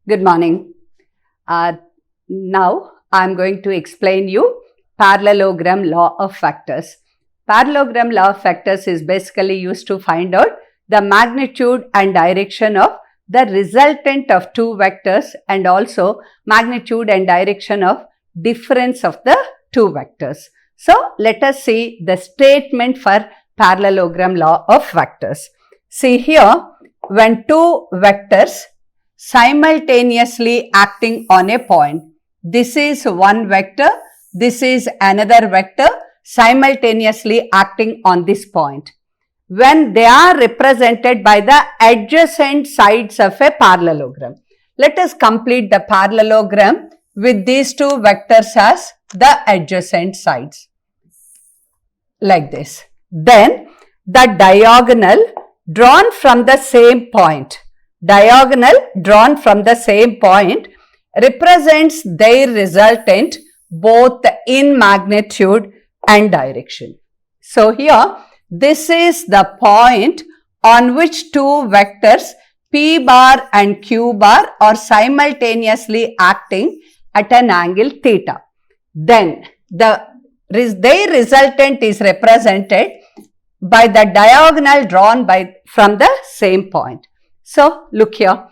Good morning. Now I am going to explain you parallelogram law of vectors. Parallelogram law of vectors is basically used to find out the magnitude and direction of the resultant of two vectors and also magnitude and direction of difference of the two vectors. So let us see the statement for parallelogram law of vectors. See here, when two vectors simultaneously acting on a point, this is one vector, this is another vector simultaneously acting on this point. When they are represented by the adjacent sides of a parallelogram. Let us complete the parallelogram with these two vectors as the adjacent sides, like this. Then the diagonal drawn from the same point, represents their resultant both in magnitude and direction. So here, this is the point on which two vectors P bar and Q bar are simultaneously acting at an angle theta. Then their resultant is represented by the diagonal drawn from the same point. So look here,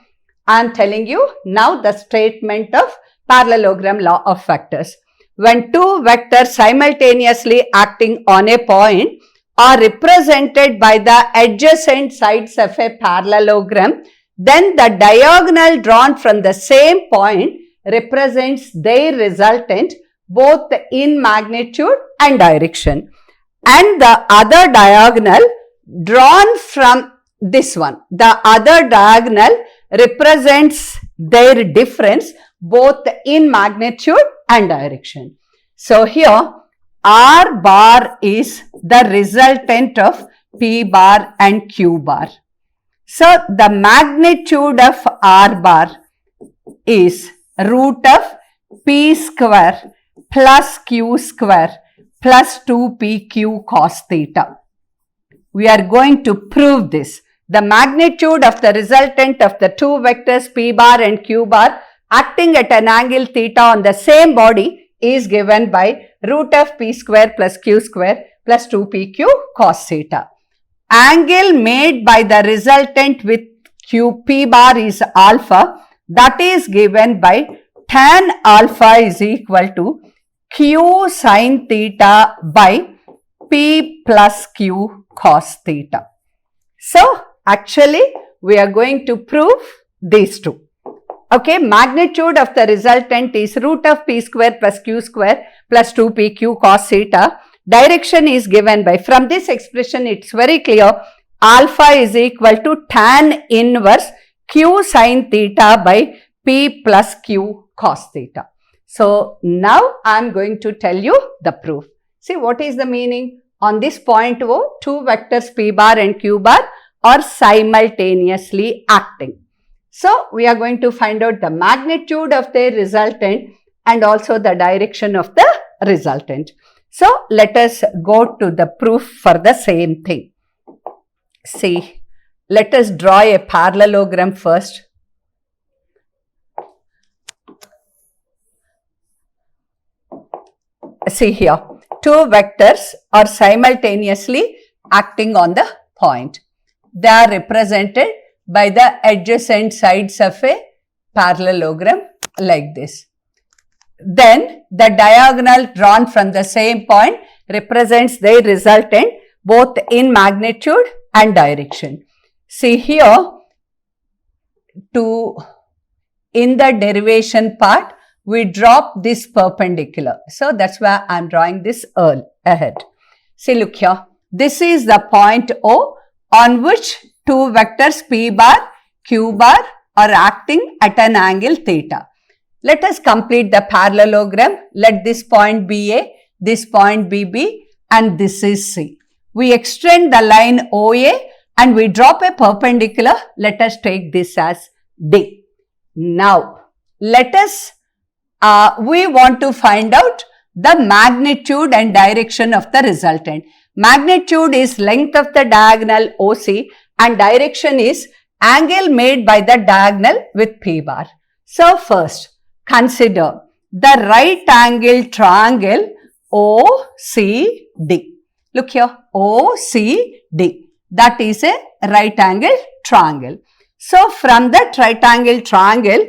I am telling you now the statement of parallelogram law of vectors. When two vectors simultaneously acting on a point are represented by the adjacent sides of a parallelogram, then the diagonal drawn from the same point represents their resultant both in magnitude and direction. And the other diagonal drawn from this one, the other diagonal represents their difference both in magnitude and direction. So here, R bar is the resultant of P bar and Q bar. So the magnitude of R bar is root of P square plus Q square plus 2PQ cos theta. We are going to prove this. The magnitude of the resultant of the two vectors P bar and Q bar acting at an angle theta on the same body is given by root of P square plus Q square plus 2PQ cos theta. Angle made by the resultant with P bar is alpha, that is given by tan alpha is equal to Q sin theta by P plus Q cos theta. So actually we are going to prove these two. Okay, magnitude of the resultant is root of P square plus Q square plus 2PQ cos theta. Direction is given by, from this expression it's very clear, alpha is equal to tan inverse Q sin theta by P plus Q cos theta. So now I am going to tell you the proof. See, what is the meaning? On this point O, two vectors P bar and Q bar are simultaneously acting. So we are going to find out the magnitude of their resultant and also the direction of the resultant. So let us go to the proof for the same thing. See, let us draw a parallelogram first. See here, two vectors are simultaneously acting on the point. They are represented by the adjacent sides of a parallelogram like this. Then the diagonal drawn from the same point represents their resultant both in magnitude and direction. See here, in the derivation part, we drop this perpendicular. So that's why I am drawing this ahead. See, look here. This is the point O on which two vectors P bar, Q bar are acting at an angle theta. Let us complete the parallelogram. Let this point be A, this point be B, and this is C. We extend the line OA and we drop a perpendicular. Let us take this as D. Now, let us we want to find out the magnitude and direction of the resultant. Magnitude is length of the diagonal OC and direction is angle made by the diagonal with P bar. So first, consider the right angle triangle OCD. Look here, OCD. That is a right angle triangle. So from that right angle triangle,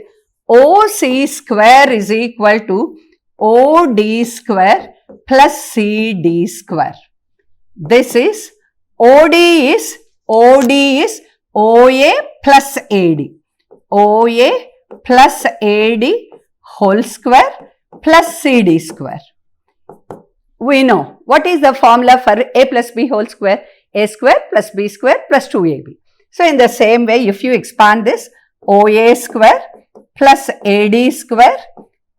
OC square is equal to OD square plus CD square. This is OD is OA plus AD. OA plus AD whole square plus CD square. We know what is the formula for A plus B whole square? A square plus B square plus 2AB. So in the same way, if you expand this, OA square plus AD square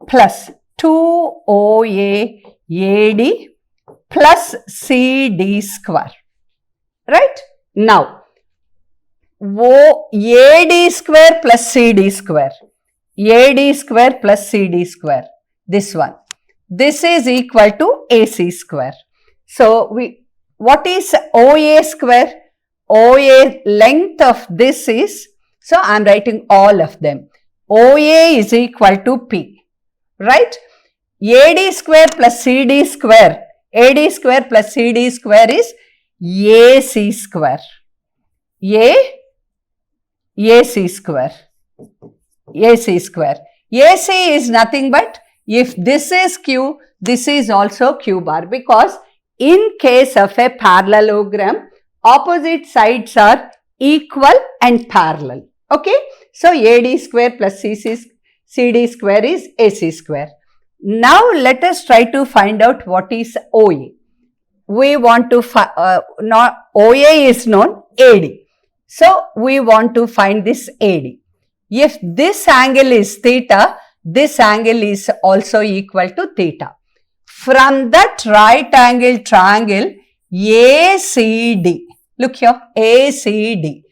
plus 2OA AD plus CD square. Right? Now, AD square plus CD square. AD square plus CD square. This one. This is equal to AC square. So, what is OA square? OA length of this is, so I am writing all of them. OA is equal to P. Right? AD square plus CD square. AD square plus CD square is AC square. AC square. AC square. AC is nothing but if this is Q, this is also Q bar, because in case of a parallelogram, opposite sides are equal and parallel. Okay. So AD square plus CD square is AC square. Now let us try to find out what is OA. We want to OA is known AD. So we want to find this AD. If this angle is theta, this angle is also equal to theta. From that right angle triangle ACD, look here, ACD.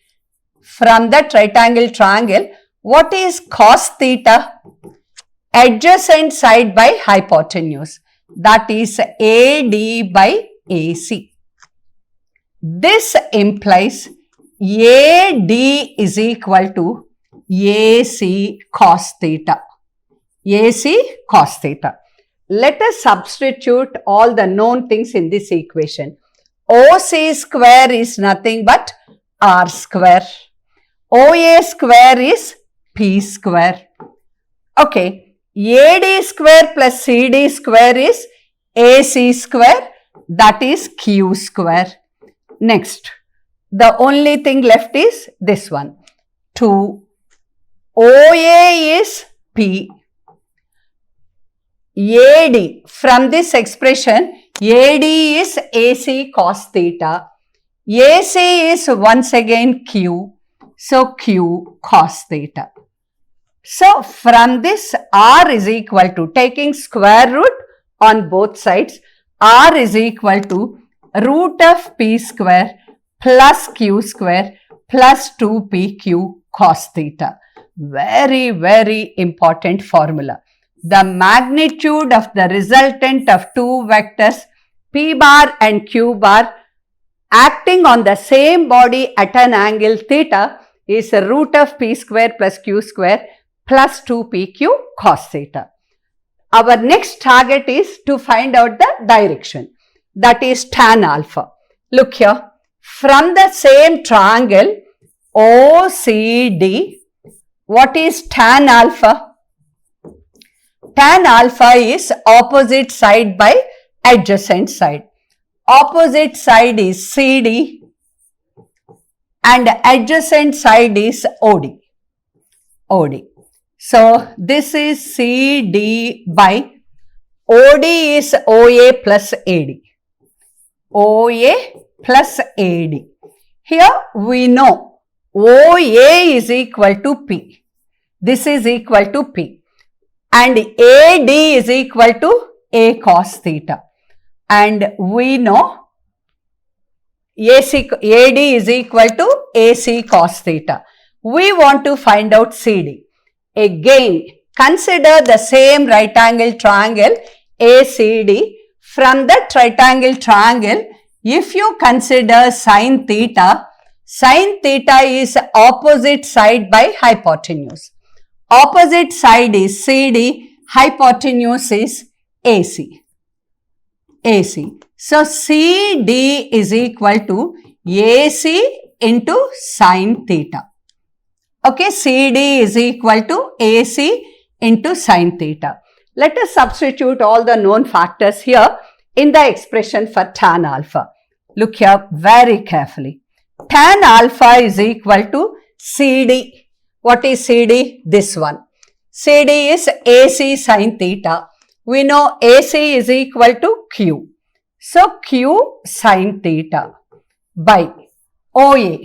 From that right angle triangle, what is cos theta? Adjacent side by hypotenuse. That is AD by AC. This implies AD is equal to AC cos theta. AC cos theta. Let us substitute all the known things in this equation. OC square is nothing but R square. OA square is P square. Okay. AD square plus CD square is AC square. That is Q square. Next, the only thing left is this one. 2. OA is P. AD, from this expression, AD is AC cos theta. AC is once again Q. So Q cos theta. So from this, R is equal to, taking square root on both sides, R is equal to root of P square plus Q square plus 2PQ cos theta. Very, very important formula. The magnitude of the resultant of two vectors P bar and Q bar acting on the same body at an angle theta is a root of P square plus Q square plus 2PQ cos theta. Our next target is to find out the direction, that is tan alpha. Look here, from the same triangle OCD, what is tan alpha? Tan alpha is opposite side by adjacent side. Opposite side is CD and adjacent side is OD. So this is CD by OD is OA plus AD. OA plus AD. Here we know OA is equal to P. This is equal to P. And AD is equal to A cos theta. And we know AD is equal to AC cos theta. We want to find out CD. Again, consider the same right angle triangle ACD. From that right angle triangle, if you consider sin theta is opposite side by hypotenuse. opposite side is CD, hypotenuse is AC. AC. So CD is equal to AC into sine theta. Okay, CD is equal to AC into sine theta. Let us substitute all the known factors here in the expression for tan alpha. Look here very carefully. Tan alpha is equal to CD. What is CD? This one. CD is AC sine theta. We know AC is equal to Q. So Q sine theta by OA.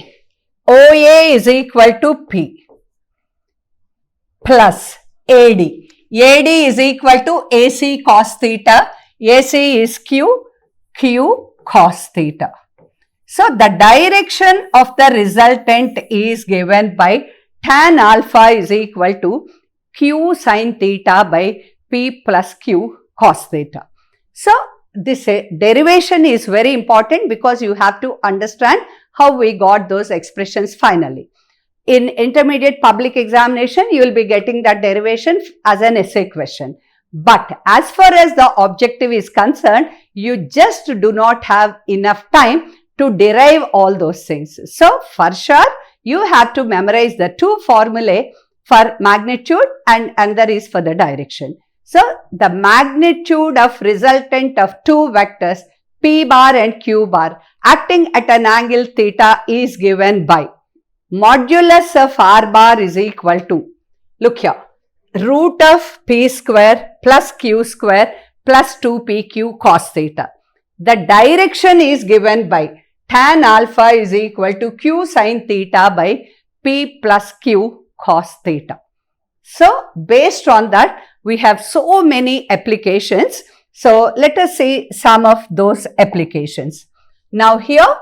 OA is equal to P plus AD. AD is equal to AC cos theta. AC is Q. Q cos theta. So the direction of the resultant is given by tan alpha is equal to Q sin theta by P plus Q cos theta. So this derivation is very important because you have to understand how we got those expressions finally. In intermediate public examination, you will be getting that derivation as an essay question. But as far as the objective is concerned, you just do not have enough time to derive all those things. So for sure, you have to memorize the two formulae for magnitude and another is for the direction. So the magnitude of resultant of two vectors P bar and Q bar acting at an angle theta is given by modulus of R bar is equal to, look here, root of P square plus Q square plus 2PQ cos theta. The direction is given by tan alpha is equal to Q sin theta by P plus Q cos theta. So based on that, we have so many applications. So let us see some of those applications. Now here,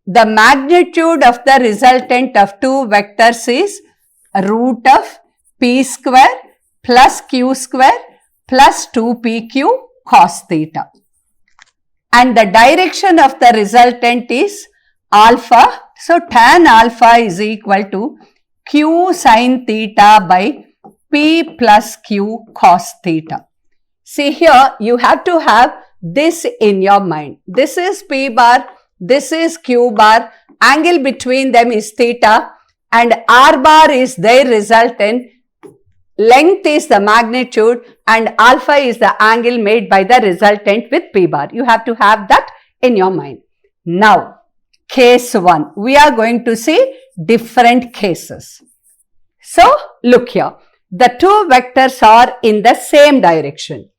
the magnitude of the resultant of two vectors is root of P square plus Q square plus 2PQ cos theta. And the direction of the resultant is alpha. So tan alpha is equal to Q sin theta by P plus Q cos theta. See here, you have to have this in your mind. This is P bar, this is Q bar, angle between them is theta and R bar is their resultant, length is the magnitude and alpha is the angle made by the resultant with P bar. You have to have that in your mind. Now, case 1, we are going to see different cases. So, look here. The two vectors are in the same direction.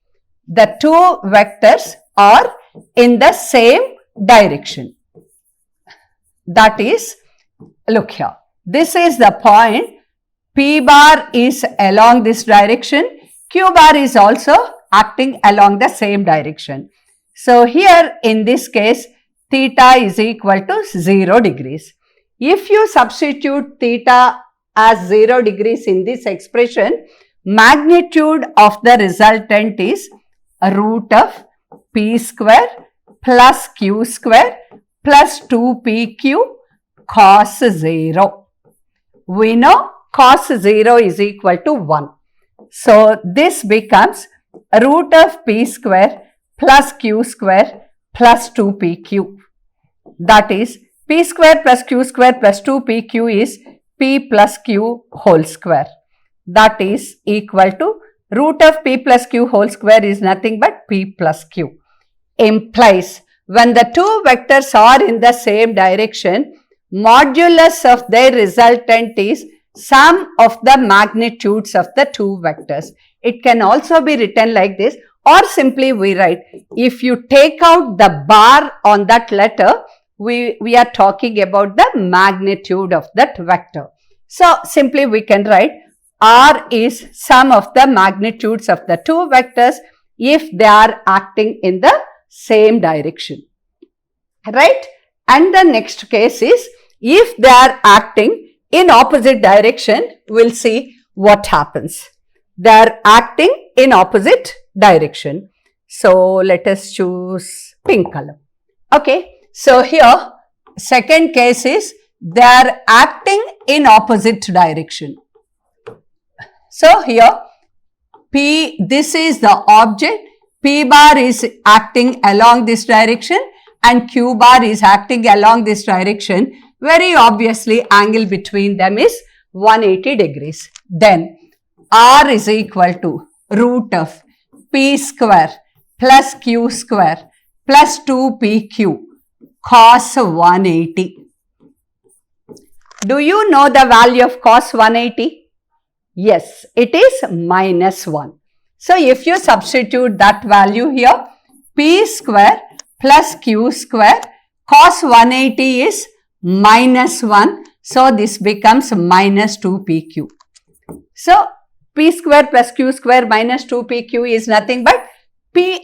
The two vectors are in the same direction. That is, look here. This is the point. P bar is along this direction. Q bar is also acting along the same direction. So, here in this case, theta is equal to 0 degrees. If you substitute theta as 0 degrees in this expression, magnitude of the resultant is root of P square plus Q square plus 2PQ cos 0. We know cos 0 is equal to 1. So, this becomes root of P square plus Q square plus 2PQ. That is, P square plus Q square plus 2PQ is P plus Q whole square. That is equal to root of P plus Q whole square is nothing but P plus Q. Implies when the two vectors are in the same direction, modulus of their resultant is sum of the magnitudes of the two vectors. It can also be written like this, or simply we write, if you take out the bar on that letter, we are talking about the magnitude of that vector. So, simply we can write R is sum of the magnitudes of the two vectors if they are acting in the same direction. Right? And the next case is if they are acting in opposite direction, we'll see what happens. They are acting in opposite direction. So, let us choose pink color. Okay. So, here second case is they are acting in opposite direction. So here P, this is the object, P bar is acting along this direction and Q bar is acting along this direction. Very obviously angle between them is 180 degrees. Then R is equal to root of P square plus Q square plus 2PQ cos 180. Do you know the value of cos 180? Yes, it is minus 1. So if you substitute that value here, P square plus Q square cos 180 is minus 1. So this becomes minus 2PQ. So P square plus Q square minus 2PQ is nothing but P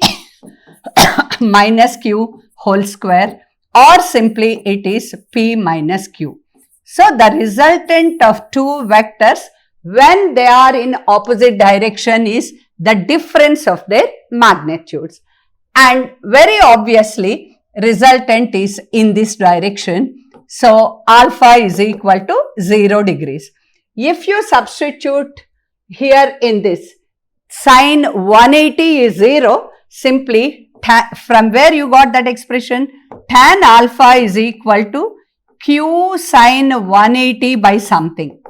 minus Q whole square, or simply it is P minus Q. So the resultant of two vectors when they are in opposite direction is the difference of their magnitudes. And very obviously resultant is in this direction. So alpha is equal to 0 degrees. If you substitute here in this, sin 180 is 0, simply from where you got that expression, tan alpha is equal to Q sin 180 by something.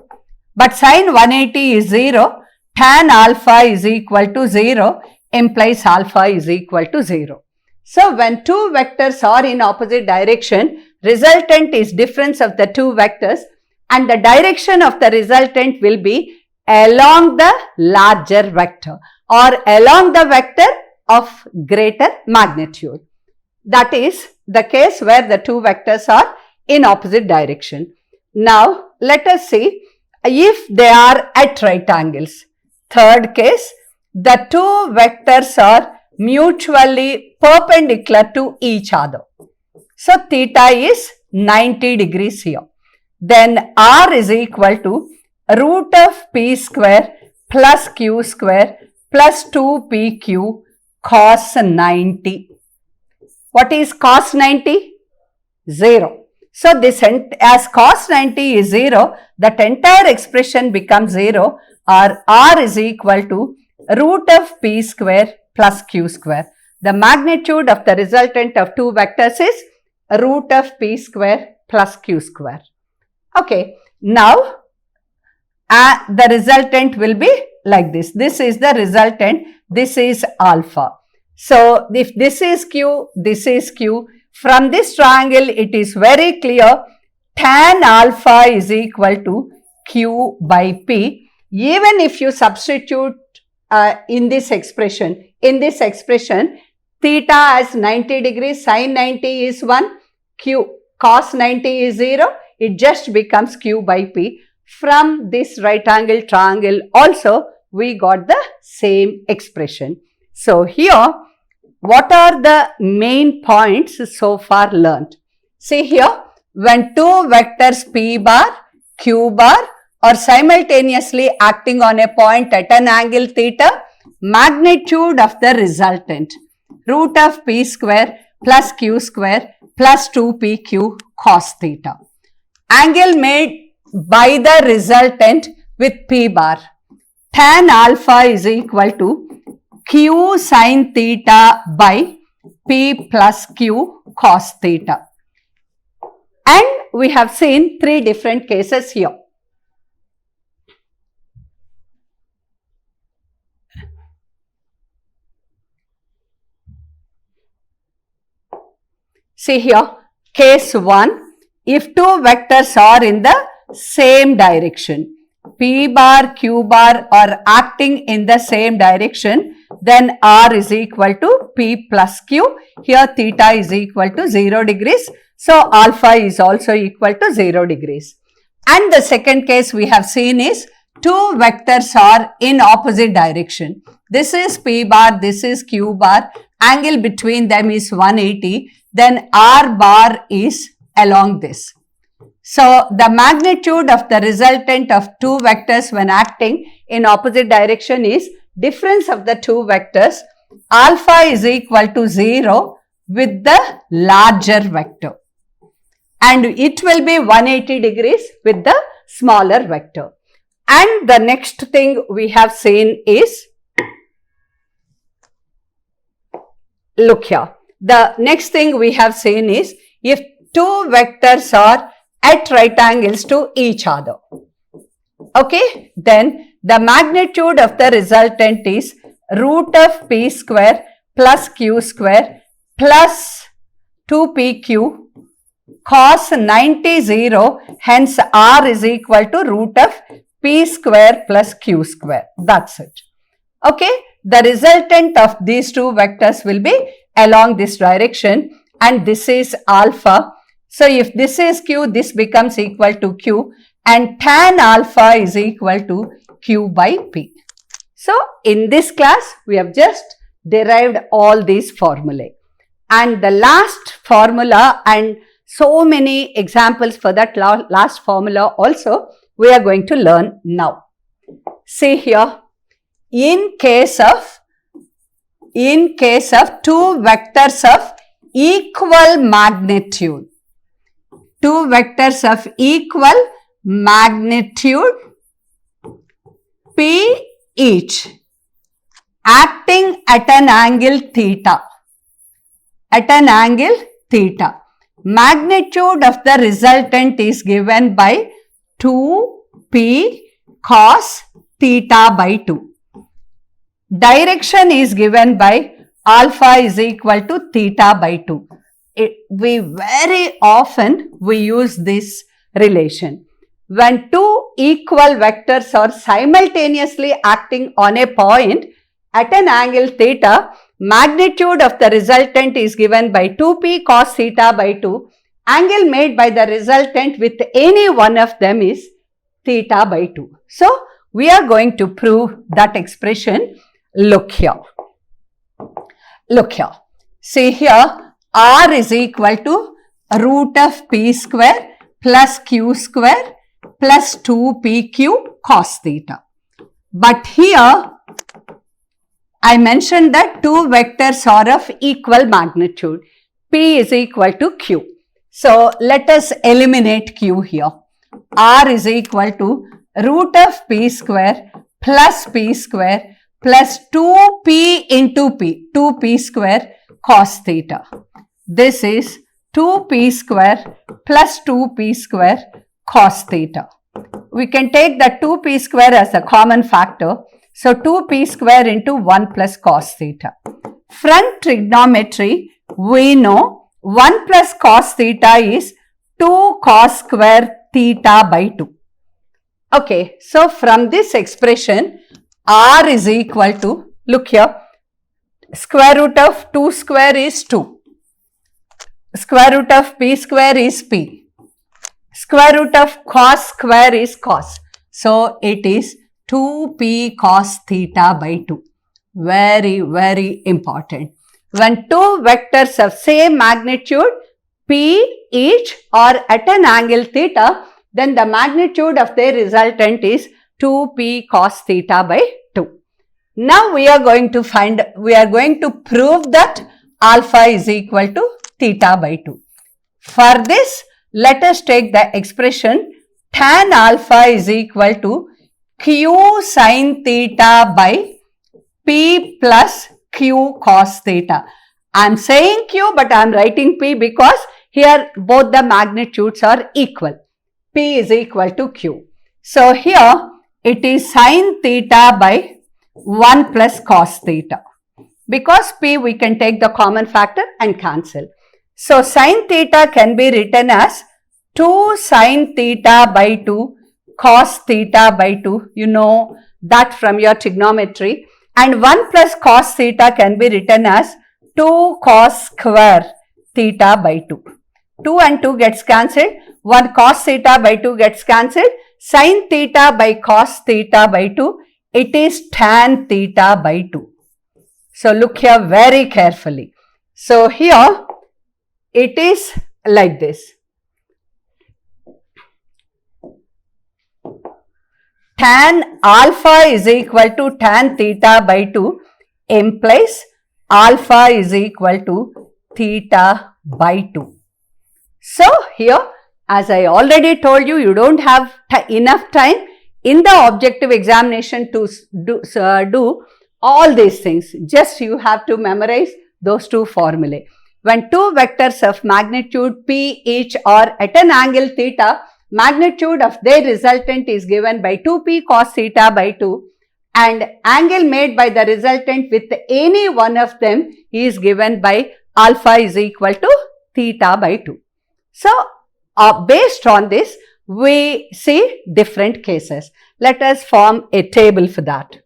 But sin 180 is 0, tan alpha is equal to 0 implies alpha is equal to 0. So when two vectors are in opposite direction, resultant is difference of the two vectors and the direction of the resultant will be along the larger vector or along the vector of greater magnitude. That is the case where the two vectors are in opposite direction. Now let us see if they are at right angles. Third case, the two vectors are mutually perpendicular to each other. So theta is 90 degrees here. Then R is equal to root of P square plus Q square plus 2PQ cos 90. What is cos 90? 0. So this as cos 90 is 0, that entire expression becomes 0, or R is equal to root of P square plus Q square. The magnitude of the resultant of two vectors is root of P square plus Q square. Okay, now the resultant will be like this. This is the resultant, this is alpha. So if this is Q, this is Q, from this triangle it is very clear tan alpha is equal to Q by P. Even if you substitute in this expression, theta as 90 degrees, sin 90 is 1, Q cos 90 is 0, it just becomes Q by P. From this right angle triangle also we got the same expression. So here what are the main points so far learnt? See here, when two vectors P bar, Q bar are simultaneously acting on a point at an angle theta, magnitude of the resultant root of P square plus Q square plus 2PQ cos theta. Angle made by the resultant with P bar, tan alpha is equal to Q sin theta by P plus Q cos theta. And we have seen three different cases here. See here, case 1, if two vectors are in the same direction, P bar, Q bar are acting in the same direction, then R is equal to P plus Q. Here theta is equal to 0 degrees. So alpha is also equal to 0 degrees. And the second case we have seen is two vectors are in opposite direction. This is P bar, this is Q bar. Angle between them is 180. Then R bar is along this. So the magnitude of the resultant of two vectors when acting in opposite direction is difference of the two vectors. Alpha is equal to 0 with the larger vector. And it will be 180 degrees with the smaller vector. And the next thing we have seen is, look here, the next thing we have seen is if two vectors are at right angles to each other, okay, then the magnitude of the resultant is root of p square plus q square plus 2pq cos 90 0, hence r is equal to root of p square plus q square. That's it. Okay, the resultant of these two vectors will be along this direction, and this is alpha. So if this is q, this becomes equal to q, and tan alpha is equal to q by p. So in this class, we have just derived all these formulae. And the last formula and so many examples for that last formula also we are going to learn now. See here, in case of two vectors of equal magnitude, P each acting at an angle theta, magnitude of the resultant is given by 2p cos theta by 2. Direction is given by alpha is equal to theta by 2. We very often use this relation. When two equal vectors are simultaneously acting on a point at an angle theta, magnitude of the resultant is given by 2p cos theta by 2. Angle made by the resultant with any one of them is theta by 2. So, we are going to prove that expression. Look here. See here, r is equal to root of p square plus q square plus 2pq cos theta. But here, I mentioned that two vectors are of equal magnitude. P is equal to q. So, let us eliminate q here. R is equal to root of p square plus 2p into p, 2p square cos theta. This is 2p square plus 2p square cos theta. We can take the 2p square as a common factor. So, 2p square into 1 plus cos theta. From trigonometry, we know 1 plus cos theta is 2 cos square theta by 2. Okay, so from this expression, r is equal to, look here, square root of 2 square is 2. Square root of p square is p. Square root of cos square is cos. So, it is 2p cos theta by 2. Very, very important. When two vectors of same magnitude, p each are at an angle theta, then the magnitude of their resultant is 2p cos theta by 2. Now we are going to prove that alpha is equal to theta by 2. For this, let us take the expression tan alpha is equal to q sin theta by p plus q cos theta. I am saying q, but I am writing p because here both the magnitudes are equal. P is equal to q. So, here it is sin theta by 1 plus cos theta. Because p we can take the common factor and cancel. So, sin theta can be written as 2 sin theta by 2 cos theta by 2. You know that from your trigonometry. And 1 plus cos theta can be written as 2 cos square theta by 2. 2 and 2 gets cancelled. 1 cos theta by 2 gets cancelled. Sin theta by cos theta by 2. It is tan theta by 2. So, look here very carefully. So, here it is like this. Tan alpha is equal to tan theta by 2 implies alpha is equal to theta by 2. So, here as I already told you, you don't have enough time. in the objective examination to do all these things. Just you have to memorize those two formulae. When two vectors of magnitude p each are at an angle theta, magnitude of their resultant is given by 2p cos theta by 2, and angle made by the resultant with any one of them is given by alpha is equal to theta by 2. So, based on this, we see different cases. Let us form a table for that.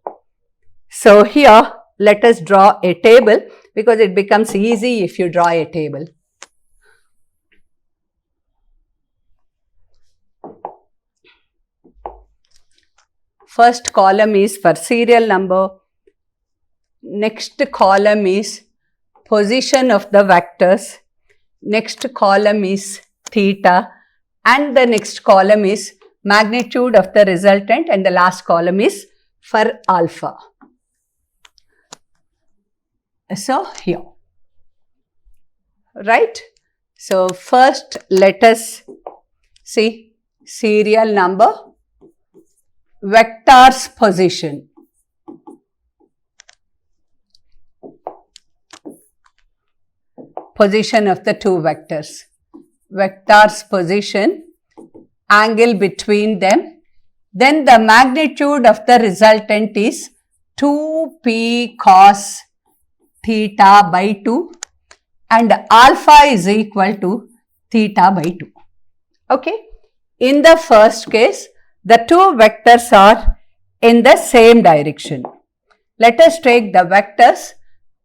So, here let us draw a table, because it becomes easy if you draw a table. First column is for serial number, next column is position of the vectors, next column is theta, and the next column is magnitude of the resultant, and the last column is for alpha. So, here, right? So, first let us see serial number, vectors position. Position of the two vectors. Vectors position, angle between them. Then the magnitude of the resultant is 2p cos theta by 2, and alpha is equal to theta by 2. Okay. In the first case, the two vectors are in the same direction. Let us take the vectors,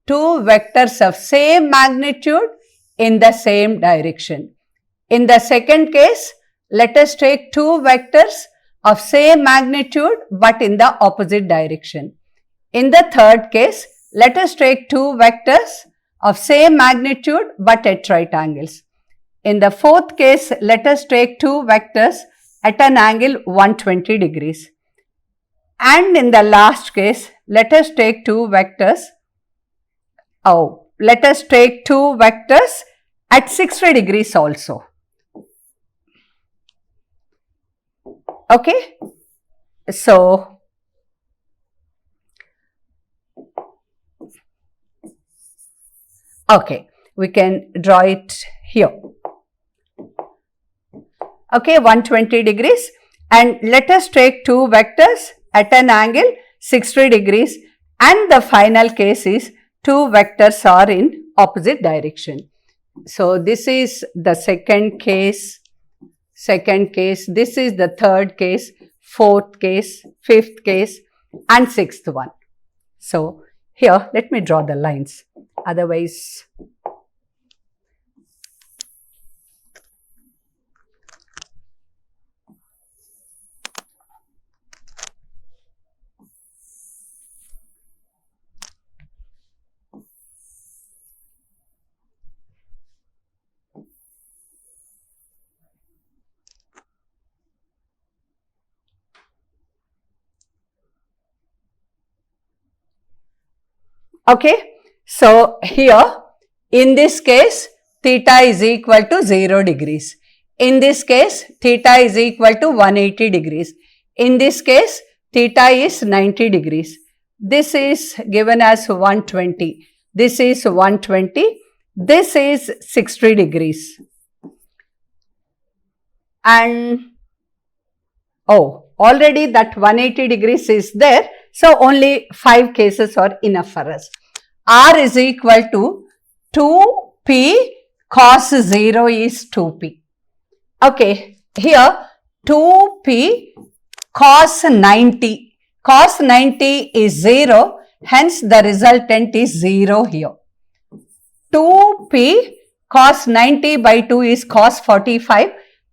two vectors of same magnitude in the same direction. In the second case, let us take two vectors of same magnitude but in the opposite direction. In the third case, let us take two vectors of same magnitude but at right angles. In the fourth case, let us take two vectors at an angle 120 degrees. And in the last case, let us take two vectors, at 60 degrees also. Okay. So, okay, we can draw it here. Okay, 120 degrees, and let us take two vectors at an angle 60 degrees, and the final case is two vectors are in opposite direction. So, this is the second case, this is the third case, fourth case, fifth case, and sixth one. So, here let me draw the lines, otherwise okay. So, here in this case theta is equal to 0 degrees. In this case theta is equal to 180 degrees. In this case theta is 90 degrees. This is given as 120. This is 120. This is 60 degrees. And already that 180 degrees is there. So, only 5 cases are enough for us. R is equal to 2p cos 0 is 2p. Okay, here 2p cos 90. Cos 90 is 0, hence the resultant is 0 here. 2p cos 90 by 2 is cos 45.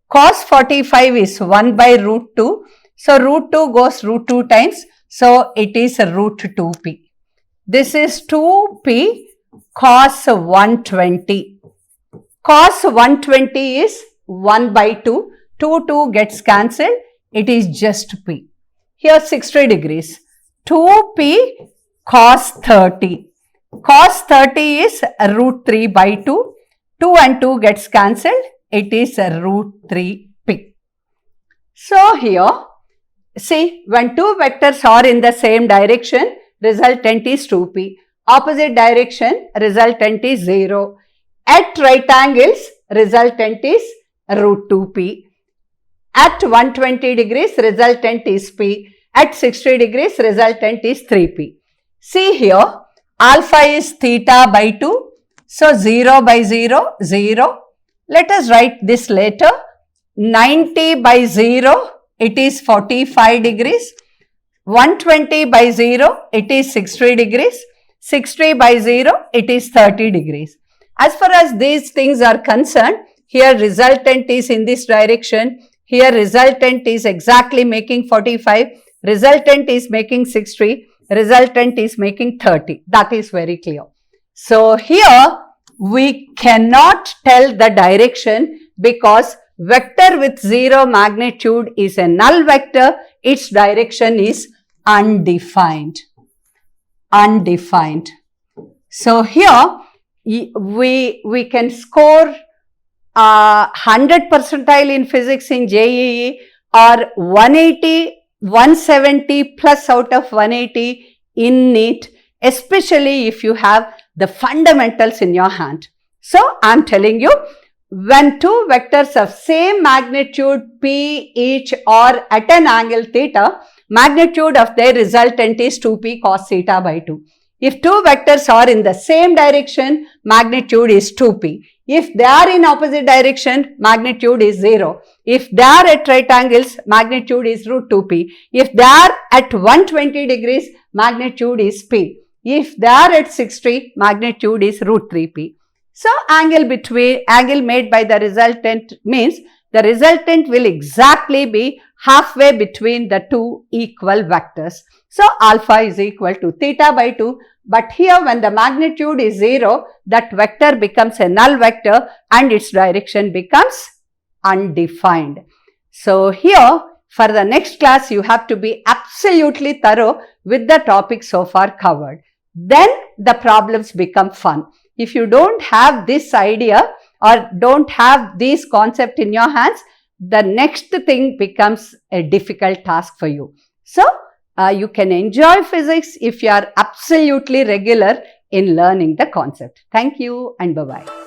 Cos 45 is 1 by root 2. So, root 2 goes root 2 times. So, it is root 2p. This is 2p cos 120. Cos 120 is 1 by 2. 2 gets cancelled. It is just p. Here 60 degrees. 2p cos 30. Cos 30 is root 3 by 2. 2 and 2 gets cancelled. It is root 3p. So, here see, when two vectors are in the same direction, resultant is 2p. Opposite direction, resultant is 0. At right angles, resultant is root 2p. At 120 degrees, resultant is p. At 60 degrees, resultant is 3p. See here, alpha is theta by 2. So, 0 by 0, 0. Let us write this later. 90 by 0, it is 45 degrees. 120 by 0, it is 60 degrees. 60 by 0, it is 30 degrees. As far as these things are concerned, here resultant is in this direction. Here resultant is exactly making 45. Resultant is making 60. Resultant is making 30. That is very clear. So, here we cannot tell the direction because vector with 0 magnitude is a null vector. Its direction is undefined. Undefined. So, here we can score 100 percentile in physics in JEE or 180, 170 plus out of 180 in NEET, especially if you have the fundamentals in your hand. So, I am telling you, when two vectors of same magnitude p each are at an angle theta, magnitude of their resultant is 2p cos theta by 2. If two vectors are in the same direction, magnitude is 2p. If they are in opposite direction, magnitude is 0. If they are at right angles, magnitude is root 2p. If they are at 120 degrees, magnitude is p. If they are at 60, magnitude is root 3p. So, angle made by the resultant means the resultant will exactly be halfway between the two equal vectors. So, alpha is equal to theta by 2. But here when the magnitude is 0, that vector becomes a null vector and its direction becomes undefined. So, here for the next class you have to be absolutely thorough with the topic so far covered. Then the problems become fun. If you don't have this idea or don't have these concepts in your hands, the next thing becomes a difficult task for you. So, you can enjoy physics if you are absolutely regular in learning the concept. Thank you and bye-bye.